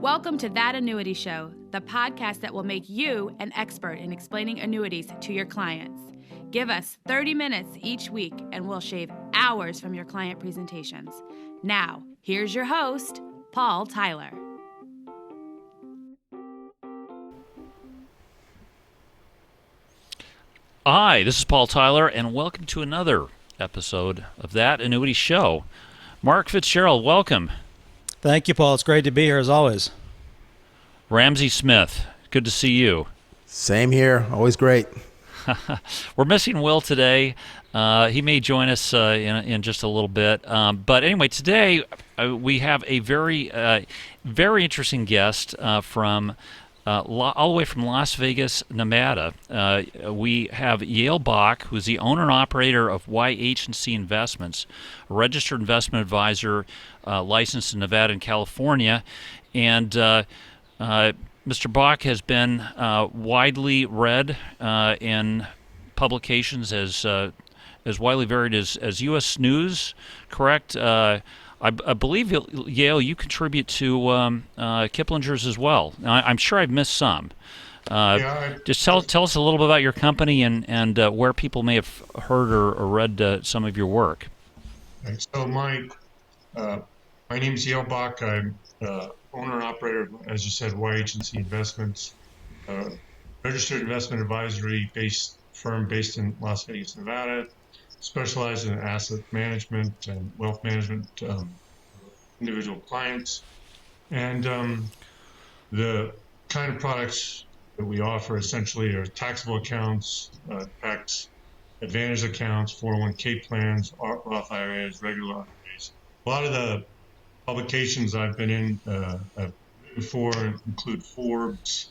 Welcome to That Annuity Show, the podcast that will make you an expert in explaining annuities to your clients. Give us 30 minutes each week and we'll shave hours from your client presentations. Now, here's your host, Paul Tyler. Hi, this is Paul Tyler, and welcome to another episode of That Annuity Show. Mark Fitzgerald, welcome. Thank you, Paul. It's great to be here as always. Ramsey Smith, good to see you. Same here. Always great. We're missing Will today. He may join us in just a little bit. But anyway, today we have a very interesting guest from all the way from Las Vegas, Nevada. We have Yale Bock, who's the owner and operator of YH&C Investments, a registered investment advisor licensed in Nevada and California. And Mr. Bock has been widely read in publications as widely varied as U.S. News, correct? I believe, Yale, you contribute to Kiplinger's as well. I'm sure I've missed some. Just tell us a little bit about your company and where people may have heard or read some of your work. So my name's Yale Bock. I'm owner and operator of, as you said, YH&C Investments, registered investment advisory firm based in Las Vegas, Nevada. Specialize in asset management and wealth management, individual clients. And the kind of products that we offer essentially are taxable accounts, tax advantage accounts, 401k plans, Roth IRAs, regular IRAs. A lot of the publications I've been in before include Forbes,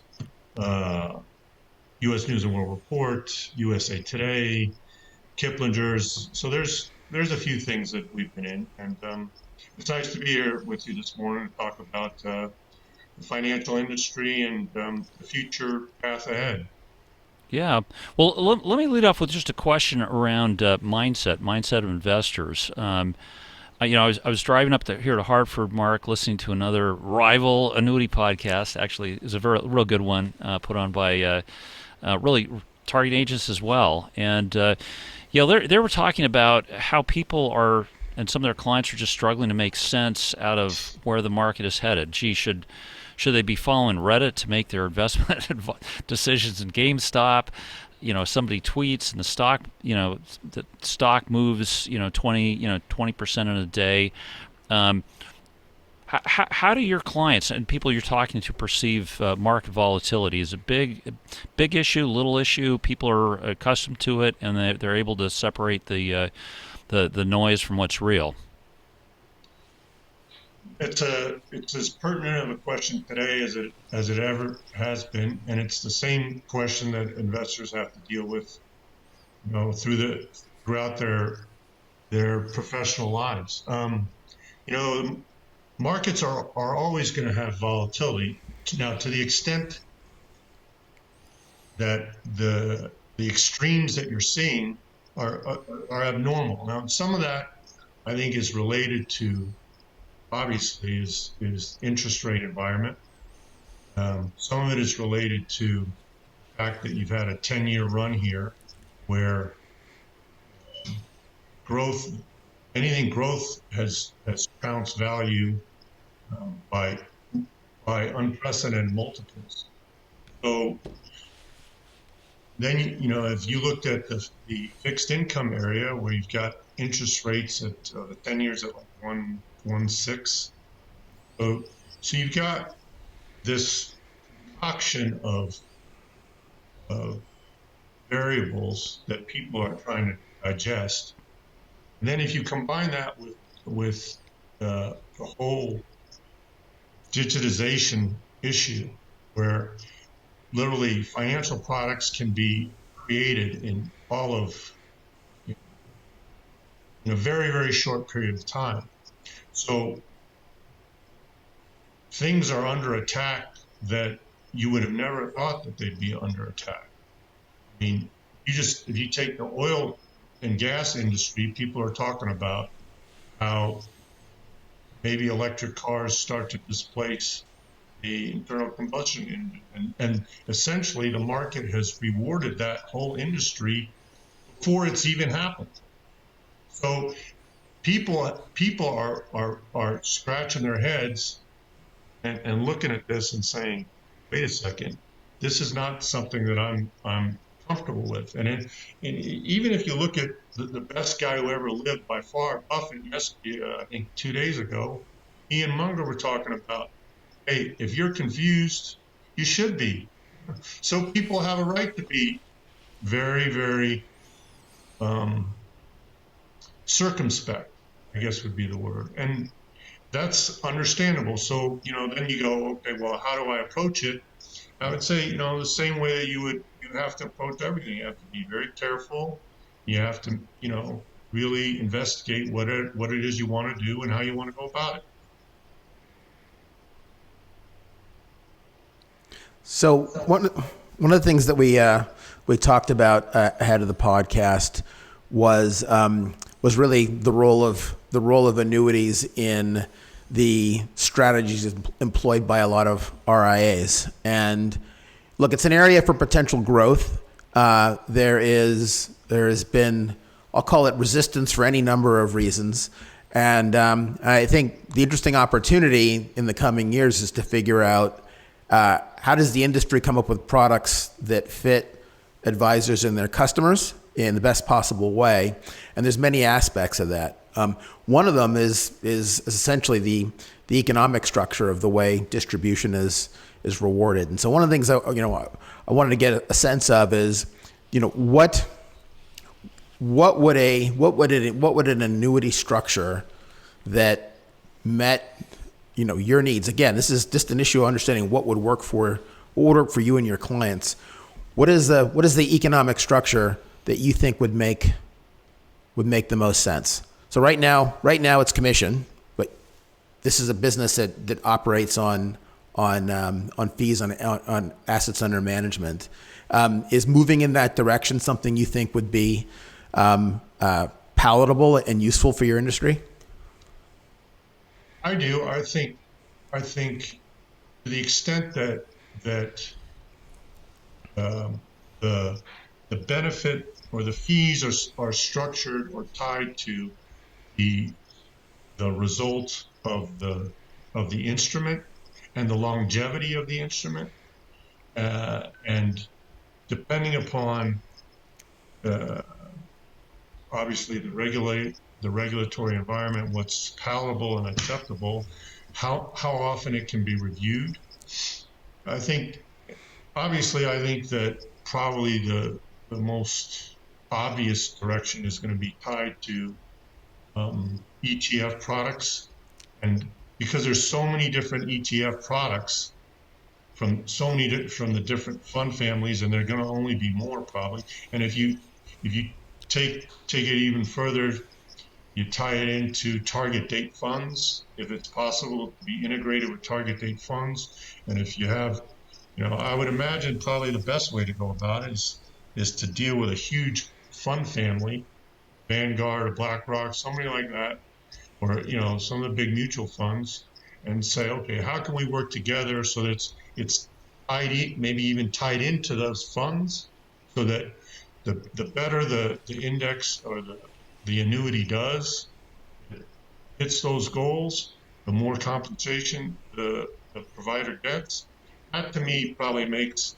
U.S. News and World Report, USA Today, Kiplinger's. So there's a few things that we've been in, and it's nice to be here with you this morning to talk about the financial industry and the future path ahead. Yeah. Well, let me lead off with just a question around mindset of investors. I was driving up here to Hartford, Mark, listening to another rival annuity podcast. Actually, it's a real good one put on by really target agents as well, and they were talking about how people are, and some of their clients are just struggling to make sense out of where the market is headed. Gee, should they be following Reddit to make their investment decisions in GameStop? Somebody tweets and the stock moves 20% in a day. How do your clients and people you're talking to perceive market volatility? Is it big issue, little issue? People are accustomed to it, and they're able to separate the noise from what's real. It's as pertinent of a question today as it ever has been, and it's the same question that investors have to deal with, throughout their professional lives. Markets are always going to have volatility. Now, to the extent that the extremes that you're seeing are abnormal. Now, some of that I think is related to, obviously, is interest rate environment. Some of it is related to the fact that you've had a 10-year run here where growth has trounced value by unprecedented multiples. So then, if you looked at the fixed income area where you've got interest rates at the 10 years at like 1.16, so you've got this concoction of variables that people are trying to digest, and then if you combine that with the whole digitization issue, where literally financial products can be created in all of in a very, very short period of time. So things are under attack that you would have never thought that they'd be under attack. I mean, if you take the oil and gas industry, people are talking about how maybe electric cars start to displace a internal combustion engine, and essentially the market has rewarded that whole industry before it's even happened. So people are scratching their heads and looking at this and saying, wait a second, this is not something that I'm comfortable with. And even if you look at the best guy who ever lived by far, Buffett, I think 2 days ago, he and Munger were talking about, hey, if you're confused, you should be. So people have a right to be very, very um, circumspect, I guess would be the word. And that's understandable. So, then you go, okay, well, how do I approach it? I would say, the same way that you have to approach everything. You have to be very careful. You have to, really investigate what it is you want to do and how you want to go about it. So one of the things that we talked about ahead of the podcast was really the role of annuities in the strategies employed by a lot of RIAs. And look, it's an area for potential growth. There has been, I'll call it, resistance for any number of reasons. And I think the interesting opportunity in the coming years is to figure out how does the industry come up with products that fit advisors and their customers in the best possible way. And there's many aspects of that. One of them is essentially the economic structure of the way distribution is rewarded. And so one of the things I wanted to get a sense of is, what would an annuity structure that met your needs? Again, this is just an issue of understanding what would work for you and your clients. What is the economic structure that you think would make the most sense? So right now it's commission, but this is a business that operates on fees on assets under management. Is moving in that direction something you think would be palatable and useful for your industry? I do. I think to the extent that the benefit or the fees are structured or tied to the result of the instrument and the longevity of the instrument, and depending upon obviously the regulatory environment, what's palatable and acceptable, how often it can be reviewed. I think that probably the most obvious direction is going to be tied to ETF products, and because there's so many different ETF products from the different fund families, and they're going to only be more probably. And if you take it even further, you tie it into target date funds, if it's possible to be integrated with target date funds. And if you have, I would imagine probably the best way to go about it is to deal with a huge fund family, Vanguard or BlackRock, somebody like that, or some of the big mutual funds, and say, okay, how can we work together so that it's tied, maybe even tied into those funds, so that the better the index or the annuity does, it hits those goals, the more compensation the provider gets. That to me probably makes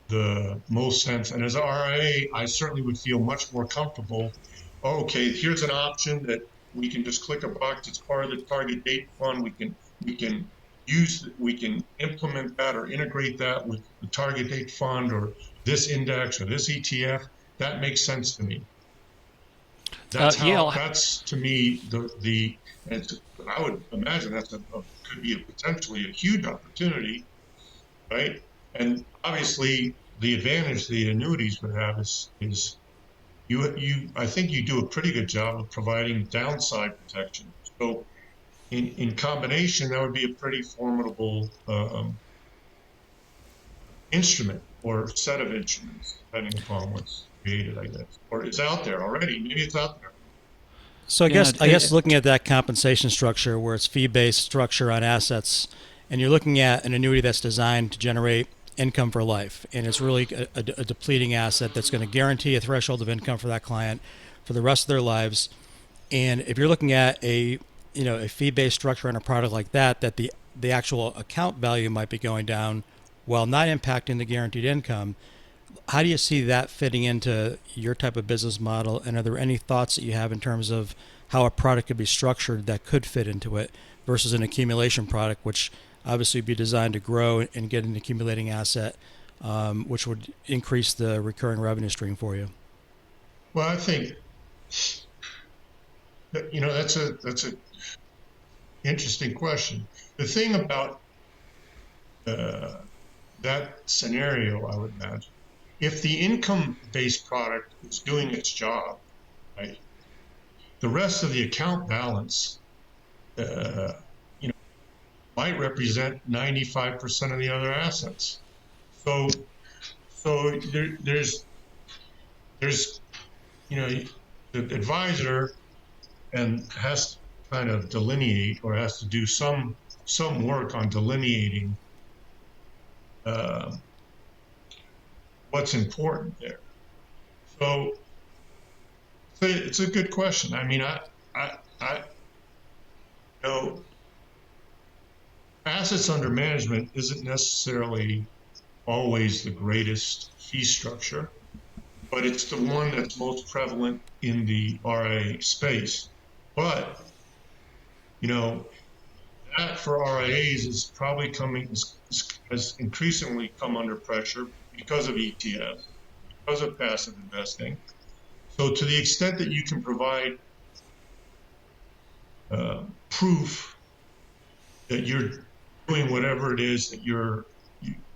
the most sense. And as an RIA, I certainly would feel much more comfortable. Okay, here's an option that we can just click a box. It's part of the target date fund. We can implement that or integrate that with the target date fund or this index or this ETF. That makes sense to me. That's to me I would imagine could be potentially a huge opportunity, right? And obviously, the advantage the annuities would have is I think you do a pretty good job of providing downside protection. So in combination, that would be a pretty formidable instrument or set of instruments, depending upon what's created, I guess, or it's out there already. Maybe it's out there. So I guess looking at that compensation structure where it's fee-based structure on assets, and you're looking at an annuity that's designed to generate income for life, and it's really a depleting asset that's going to guarantee a threshold of income for that client for the rest of their lives. And if you're looking at a fee-based structure on a product like that, the actual account value might be going down while not impacting the guaranteed income. How do you see that fitting into your type of business model? And are there any thoughts that you have in terms of how a product could be structured that could fit into it versus an accumulation product, which obviously would be designed to grow and get an accumulating asset, which would increase the recurring revenue stream for you? Well, I think that, that's a interesting question. The thing about that scenario, I would imagine, if the income-based product is doing its job, right, the rest of the account balance, might represent 95% of the other assets. So there's the advisor and has to kind of delineate or has to do some work on delineating what's important there. So it's a good question. I mean, assets under management isn't necessarily always the greatest fee structure, but it's the one that's most prevalent in the RIA space. But, that for RIAs is probably has increasingly come under pressure because of ETFs, because of passive investing. So to the extent that you can provide proof that you're doing whatever it is that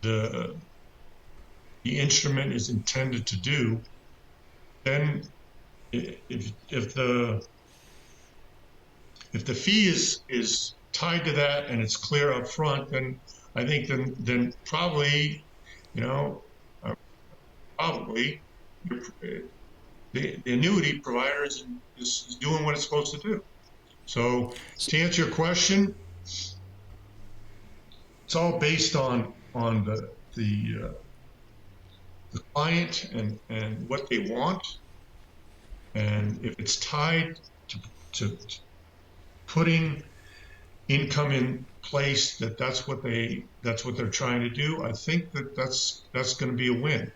the instrument is intended to do, then if the fee is tied to that and it's clear up front, then I think then probably the annuity provider is doing what it's supposed to do. So to answer your question, it's all based on the client and what they want, and if it's tied to putting income in place, that's what they're trying to do, I think that's going to be a win.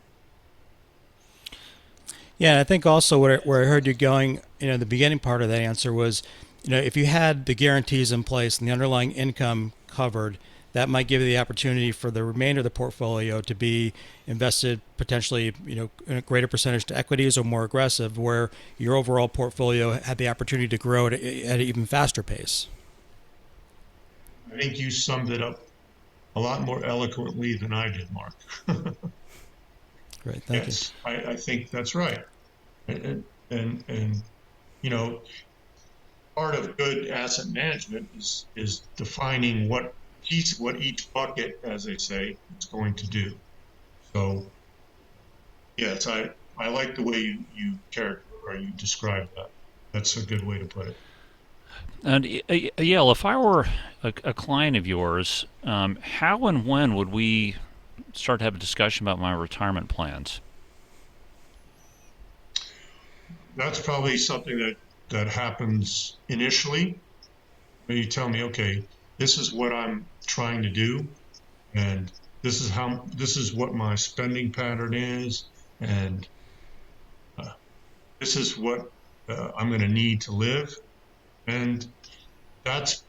Yeah, and I think also where I heard you going, the beginning part of that answer was, if you had the guarantees in place and the underlying income covered, that might give you the opportunity for the remainder of the portfolio to be invested potentially, in a greater percentage to equities or more aggressive, where your overall portfolio had the opportunity to grow at an even faster pace. I think you summed it up a lot more eloquently than I did, Mark. Great, thank you. I think that's right. And part of good asset management is defining what each bucket, as they say, is going to do. So, yes, I like the way you describe that. That's a good way to put it. And Yale, if I were a client of yours, how and when would we start to have a discussion about my retirement plans? That's probably something that happens initially. When you tell me, okay, this is what I'm trying to do, and this is what my spending pattern is, and this is what I'm going to need to live, and that's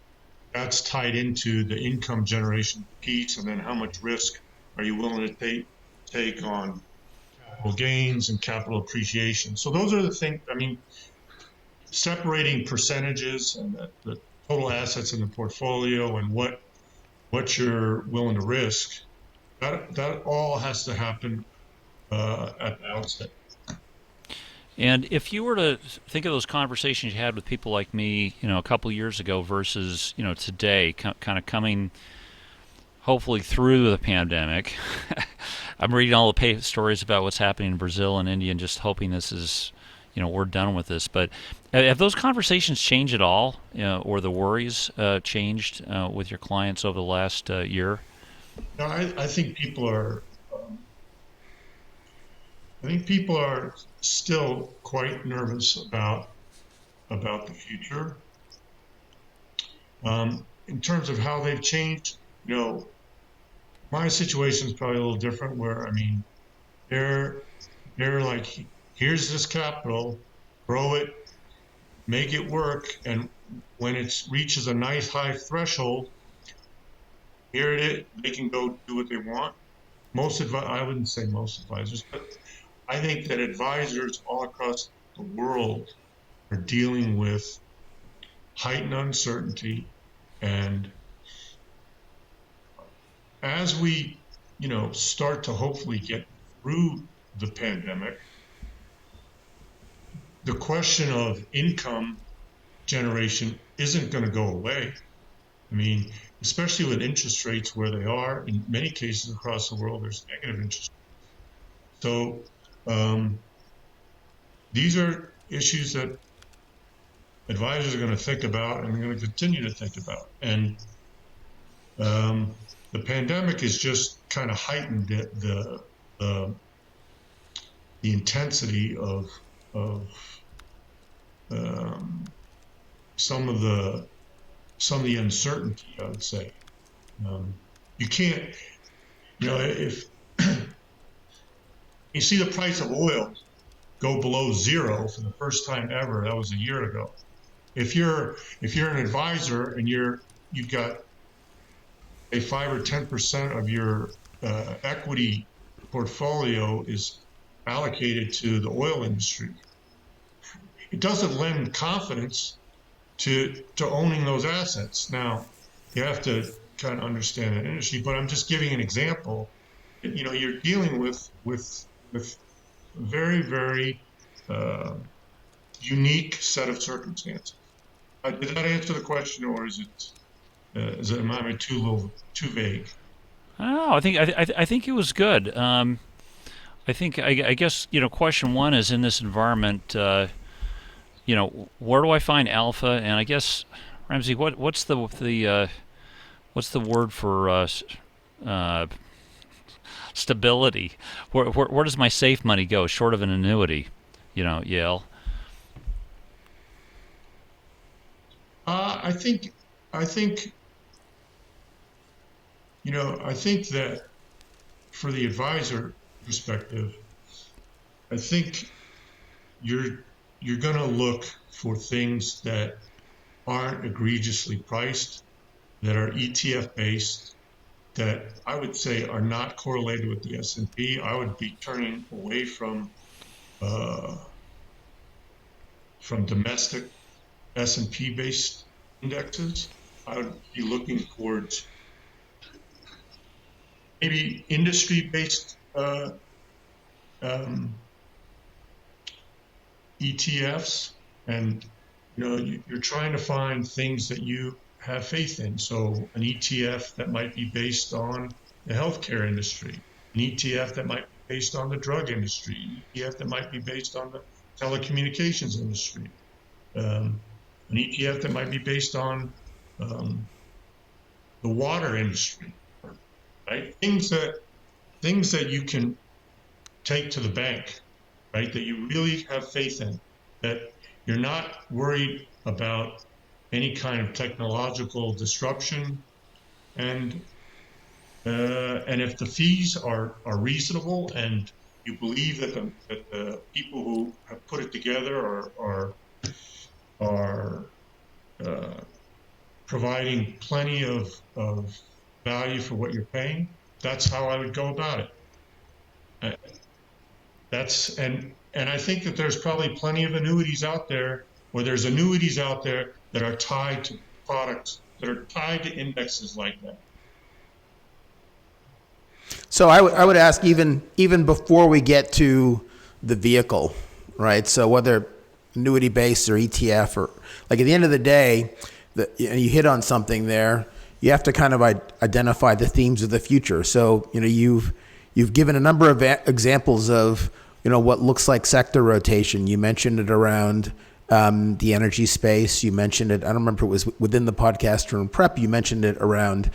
tied into the income generation piece, and then how much risk are you willing to take on capital gains and capital appreciation. So those are the things. I mean, separating percentages and the total assets in the portfolio and what you're willing to risk, that all has to happen at the outset. And if you were to think of those conversations you had with people like me, a couple of years ago versus, today, kind of coming hopefully through the pandemic. I'm reading all the stories about what's happening in Brazil and India and just hoping this is, we're done with this. But have those conversations changed at all, or the worries changed with your clients over the last year? No, I think people are. I think people are still quite nervous about the future. In terms of how they've changed, my situation is probably a little different. Where they're like, here's this capital, grow it, make it work, and when it reaches a nice high threshold, here it is. They can go do what they want. I wouldn't say most advisors, but I think that advisors all across the world are dealing with heightened uncertainty, and as we, start to hopefully get through the pandemic, the question of income generation isn't going to go away. Especially with interest rates where they are, in many cases across the world, there's negative interest rates. So these are issues that advisors are going to think about and they're going to continue to think about. And the pandemic has just kind of heightened the intensity of some of the uncertainty, I would say. You can't, if you see the price of oil go below zero for the first time ever, that was a year ago. If you're an advisor and you've got a 5 or 10% of your equity portfolio is allocated to the oil industry, it doesn't lend confidence to owning those assets. Now, you have to kind of understand that industry, but I'm just giving an example. You're dealing with very, very unique set of circumstances. Did that answer the question, or is it am I too vague? Oh, I think it was good. I guess question one is, in this environment, where do I find alpha? And I guess, Ramsey, what's the word for stability? Where does my safe money go, short of an annuity? Yale. I think that for the advisor perspective, I think you're going to look for things that aren't egregiously priced, that are ETF based, that I would say are not correlated with the S&P. I would be turning away from domestic S&P based indexes. I would be looking towards maybe industry based ETFs, and you're trying to find things that you have faith in. So an ETF that might be based on the healthcare industry, an ETF that might be based on the drug industry, an ETF that might be based on the telecommunications industry, an ETF that might be based on the water industry, right? Things that you can take to the bank, right? That you really have faith in, that you're not worried about any kind of technological disruption, and if the fees are reasonable, and you believe that the people who have put it together are providing plenty of value for what you're paying, that's how I would go about it. And I think that there's probably plenty of annuities out there, or there's annuities out there that are tied to products, that are tied to indexes like that. So I would ask, even before we get to the vehicle, right? So whether annuity based or ETF, or like, at the end of the day, you hit on something there. You have to kind of identify the themes of the future. So you've given a number of examples of what looks like sector rotation. You mentioned it around the energy space. You mentioned it. I don't remember if it was within the podcast or in prep. You mentioned it around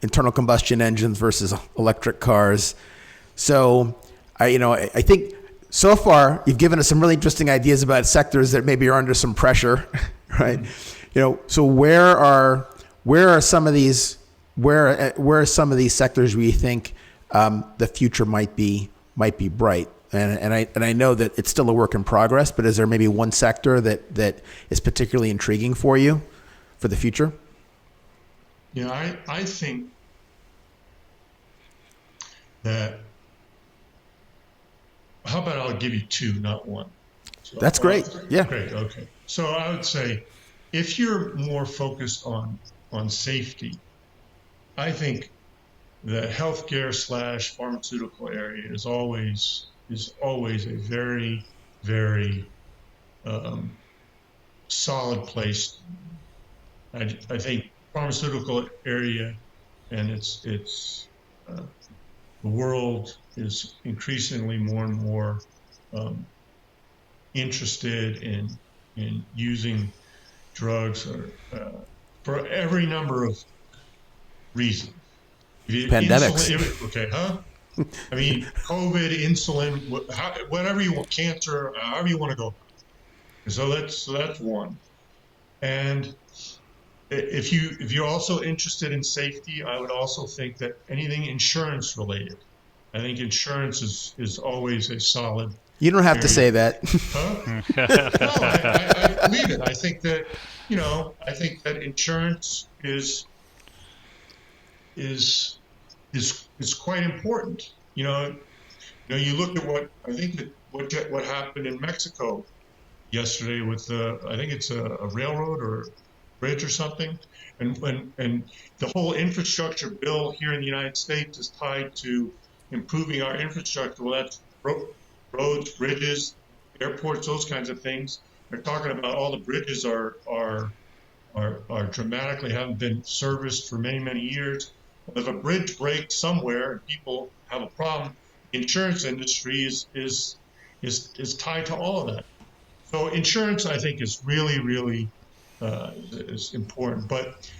internal combustion engines versus electric cars. So, I think so far you've given us some really interesting ideas about sectors that maybe are under some pressure, right? So where are some of these sectors where you think the future might be bright? And I know that it's still a work in progress, but is there maybe one sector that is particularly intriguing for you for the future? Yeah, I think that, how about I'll give you two, not one. So, that's great. Yeah. Great. Okay. So I would say if you're more focused on safety, I think the healthcare / pharmaceutical area is always a very, very solid place. I think pharmaceutical area, and the world is increasingly more and more interested in using drugs for every number of reasons. Pandemics. Okay, huh? I mean, COVID, insulin, whatever you want, cancer, however you want to go. So that's one. And if you're also interested in safety, I would also think that anything insurance related. I think insurance is always a solid. You don't have area. To say that. Huh? No, I believe it. I think that insurance is quite important. You look at what happened in Mexico yesterday with I think it's a railroad or bridge or something, and the whole infrastructure bill here in the United States is tied to improving our infrastructure. Well, that's roads, bridges, airports, those kinds of things. They're talking about all the bridges are dramatically haven't been serviced for many, many years. If a bridge breaks somewhere and people have a problem, the insurance industry is tied to all of that. So insurance, I think, is really, really is important. But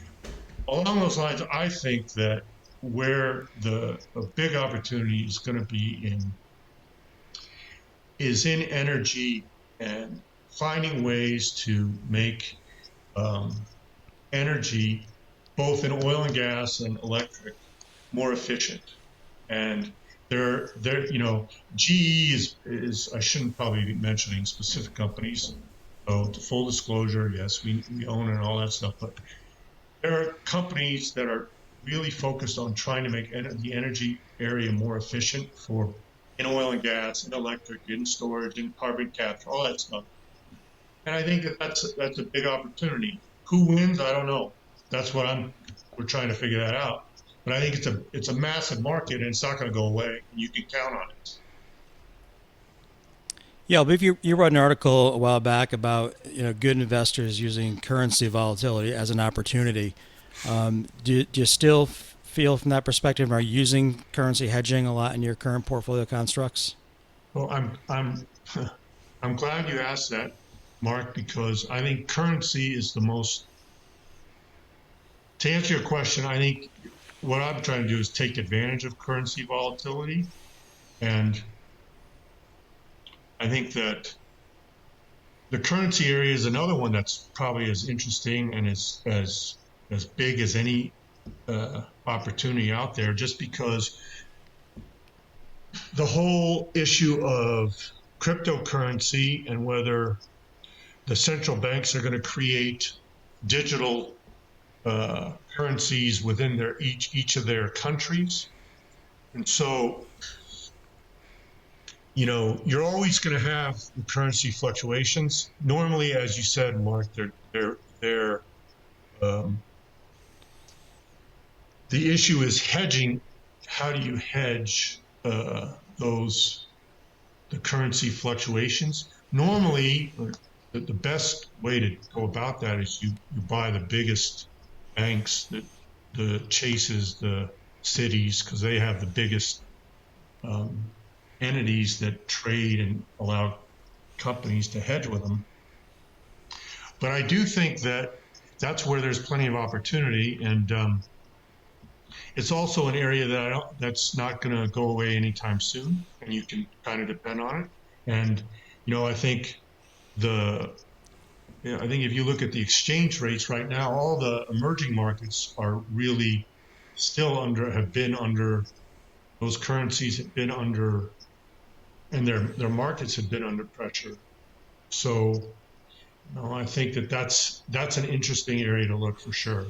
along those lines, I think that where a big opportunity is going to be is in energy and finding ways to make energy, both in oil and gas and electric, more efficient. And GE is I shouldn't probably be mentioning specific companies. So to full disclosure, yes, we own it and all that stuff, but there are companies that are really focused on trying to make the energy area more efficient in oil and gas, in electric, in storage, in carbon capture, all that stuff. And I think that's a big opportunity. Who wins? I don't know. That's what we're trying to figure that out. But I think it's a massive market, and it's not going to go away. And you can count on it. Yeah, I believe you wrote an article a while back about good investors using currency volatility as an opportunity. Do you still feel from that perspective? Are you using currency hedging a lot in your current portfolio constructs? Well, I'm glad you asked that, Mark, because I think currency is the most. To answer your question, I think what I'm trying to do is take advantage of currency volatility, and I think that the currency area is another one that's probably as interesting and as big as any opportunity out there, just because the whole issue of cryptocurrency and whether the central banks are going to create digital currencies within each of their countries. And so, you're always going to have currency fluctuations. Normally, as you said, Mark, they're the issue is hedging. How do you hedge the currency fluctuations? Normally, the best way to go about that is you buy the biggest banks, the Chases, the Cities, because they have the biggest entities that trade and allow companies to hedge with them. But I do think that that's where there's plenty of opportunity, and it's also an area that's not going to go away anytime soon, and you can kind of depend on it. And I think I think if you look at the exchange rates right now, all the emerging markets are really still have been under, those currencies have been under, and their markets have been under pressure. So, I think that's an interesting area to look for sure.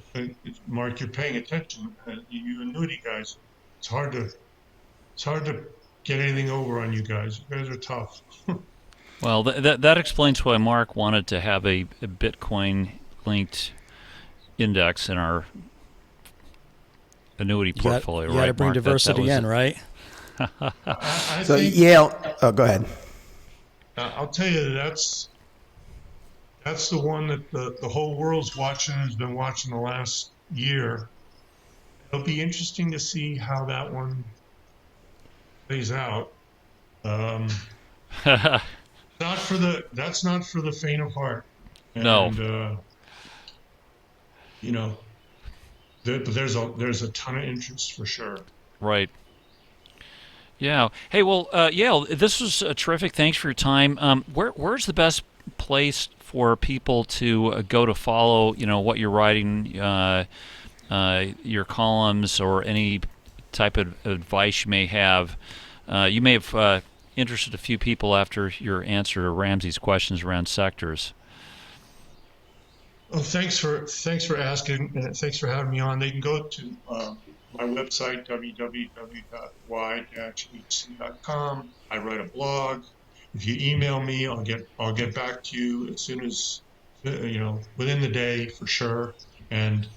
Mark, you're paying attention. You annuity guys, it's hard to get anything over on you guys. You guys are tough. Well, that explains why Mark wanted to have a Bitcoin-linked index in our annuity portfolio, right? You got to bring Mark? diversity in, right? I So think, Yale, go ahead. I'll tell you, that's the one that the whole world's watching, has been watching the last year. It'll be interesting to see how that one plays out. That's not for the faint of heart. And, No. there's a ton of interest for sure. Right. Yeah. Hey, well, Yale, this was terrific. Thanks for your time. Where's the best place for people to go to follow, what you're writing, your columns, or any type of advice you may have? You may have interested a few people after your answer to Ramsey's questions around sectors. Well, thanks for asking, and thanks for having me on. They can go to my website, www.y-hc.com. I write a blog. If you email me, I'll get back to you as soon as within the day for sure. And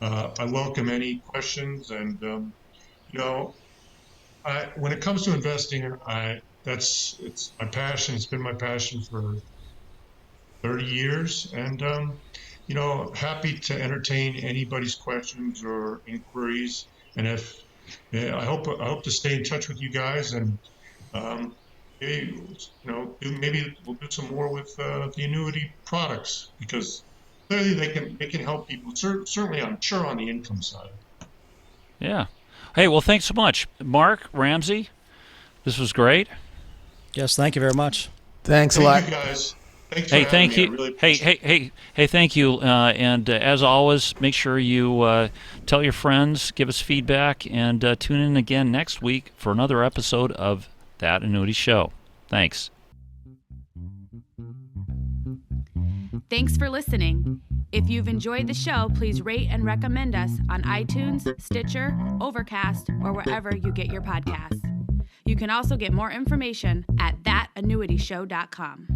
I welcome any questions. And when it comes to investing, it's my passion. It's been my passion for 30 years, and happy to entertain anybody's questions or inquiries. And I hope to stay in touch with you guys, and maybe we'll do some more with the annuity products, because clearly they can help people. Certainly, I'm sure, on the income side. Yeah. Hey, well, thanks so much, Mark, Ramsey. This was great. Yes, thank you very much. Thanks a lot. Thank you, guys. Hey, thank you. Hey, thank you. And as always, make sure you tell your friends, give us feedback, and tune in again next week for another episode of That Annuity Show. Thanks. Thanks for listening. If you've enjoyed the show, please rate and recommend us on iTunes, Stitcher, Overcast, or wherever you get your podcasts. You can also get more information at thatannuityshow.com.